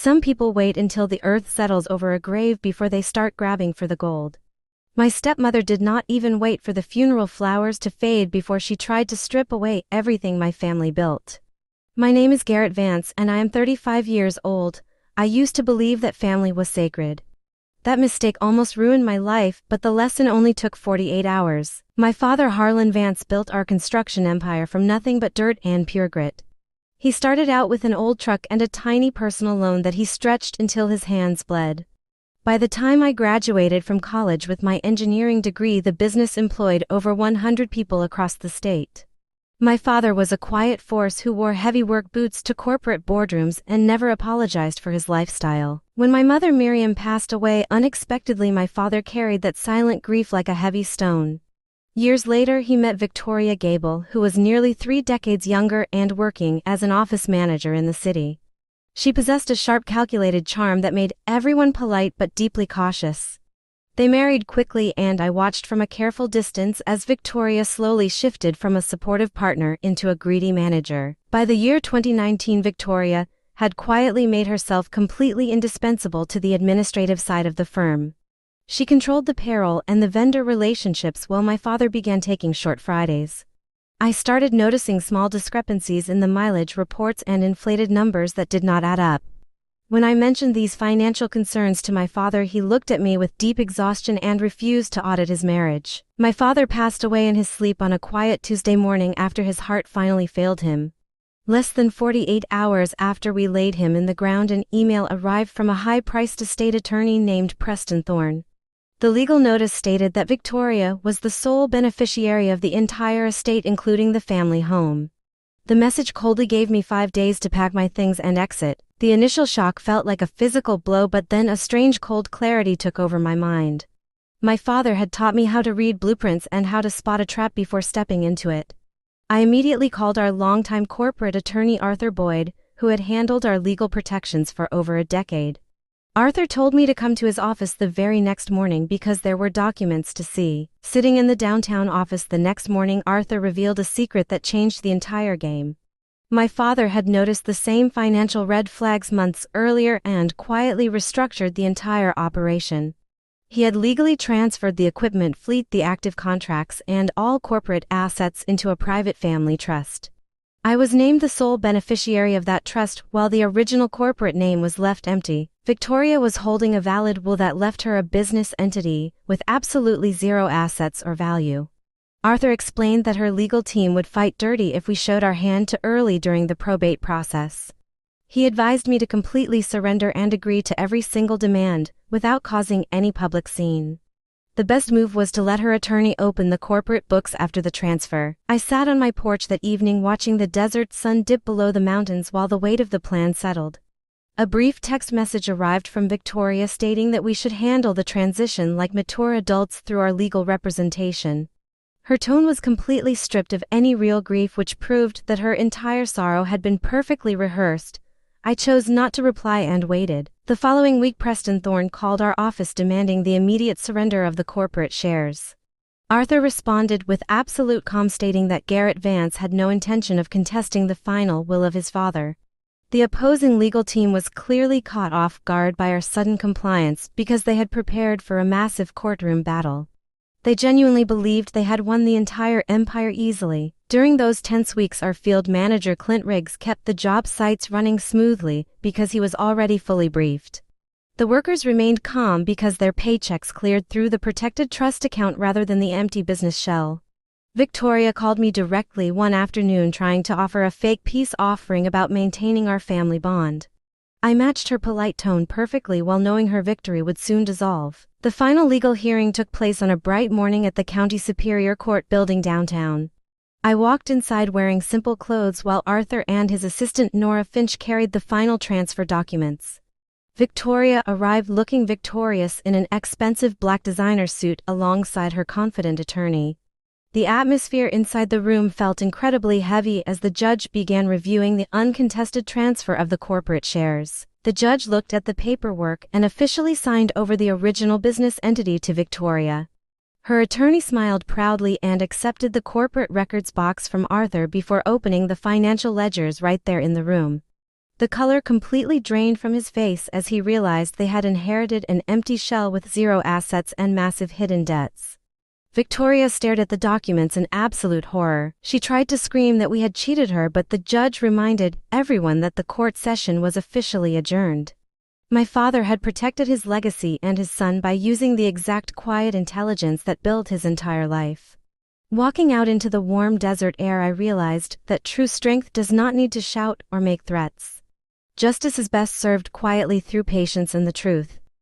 Some people wait until the earth settles over a grave before they start grabbing for the gold. My stepmother did not even wait for the funeral flowers to fade before she tried to strip away everything my family built. My name is Garrett Vance and I am 35 years old. I used to believe that family was sacred. That mistake almost ruined my life, but the lesson only took 48 hours. My father Harlan Vance built our construction empire from nothing but dirt and pure grit. He started out with an old truck and a tiny personal loan that he stretched until his hands bled. By the time I graduated from college with my engineering degree, the business employed over 100 people across the state. My father was a quiet force who wore heavy work boots to corporate boardrooms and never apologized for his lifestyle. When my mother Miriam passed away unexpectedly, my father carried that silent grief like a heavy stone. Years later, he met Victoria Gable, who was nearly 3 decades younger and working as an office manager in the city. She possessed a sharp, calculated charm that made everyone polite but deeply cautious. They married quickly, and I watched from a careful distance as Victoria slowly shifted from a supportive partner into a greedy manager. By the year 2019, Victoria had quietly made herself completely indispensable to the administrative side of the firm. She controlled the payroll and the vendor relationships while my father began taking short Fridays. I started noticing small discrepancies in the mileage reports and inflated numbers that did not add up. When I mentioned these financial concerns to my father, he looked at me with deep exhaustion and refused to audit his marriage. My father passed away in his sleep on a quiet Tuesday morning after his heart finally failed him. Less than 48 hours after we laid him in the ground, an email arrived from a high-priced estate attorney named Preston Thorne. The legal notice stated that Victoria was the sole beneficiary of the entire estate, including the family home. The message coldly gave me 5 days to pack my things and exit. The initial shock felt like a physical blow, but then a strange cold clarity took over my mind. My father had taught me how to read blueprints and how to spot a trap before stepping into it. I immediately called our longtime corporate attorney Arthur Boyd, who had handled our legal protections for over a decade. Arthur told me to come to his office the very next morning because there were documents to see. Sitting in the downtown office the next morning, Arthur revealed a secret that changed the entire game. My father had noticed the same financial red flags months earlier and quietly restructured the entire operation. He had legally transferred the equipment fleet, the active contracts, and all corporate assets into a private family trust. I was named the sole beneficiary of that trust while the original corporate name was left empty. Victoria was holding a valid will that left her a business entity with absolutely zero assets or value. Arthur explained that her legal team would fight dirty if we showed our hand too early during the probate process. He advised me to completely surrender and agree to every single demand, without causing any public scene. The best move was to let her attorney open the corporate books after the transfer. I sat on my porch that evening watching the desert sun dip below the mountains while the weight of the plan settled. A brief text message arrived from Victoria stating that we should handle the transition like mature adults through our legal representation. Her tone was completely stripped of any real grief, which proved that her entire sorrow had been perfectly rehearsed. I chose not to reply and waited. The following week, Preston Thorne called our office demanding the immediate surrender of the corporate shares. Arthur responded with absolute calm, stating that Garrett Vance had no intention of contesting the final will of his father. The opposing legal team was clearly caught off guard by our sudden compliance because they had prepared for a massive courtroom battle. They genuinely believed they had won the entire empire easily. During those tense weeks, our field manager Clint Riggs kept the job sites running smoothly because he was already fully briefed. The workers remained calm because their paychecks cleared through the protected trust account rather than the empty business shell. Victoria called me directly one afternoon trying to offer a fake peace offering about maintaining our family bond. I matched her polite tone perfectly while knowing her victory would soon dissolve. The final legal hearing took place on a bright morning at the County Superior Court building downtown. I walked inside wearing simple clothes while Arthur and his assistant Nora Finch carried the final transfer documents. Victoria arrived looking victorious in an expensive black designer suit alongside her confident attorney. The atmosphere inside the room felt incredibly heavy as the judge began reviewing the uncontested transfer of the corporate shares. The judge looked at the paperwork and officially signed over the original business entity to Victoria. Her attorney smiled proudly and accepted the corporate records box from Arthur before opening the financial ledgers right there in the room. The color completely drained from his face as he realized they had inherited an empty shell with zero assets and massive hidden debts. Victoria stared at the documents in absolute horror. She tried to scream that we had cheated her, but the judge reminded everyone that the court session was officially adjourned. My father had protected his legacy and his son by using the exact quiet intelligence that built his entire life. Walking out into the warm desert air, I realized that true strength does not need to shout or make threats. Justice is best served quietly through patience and the truth.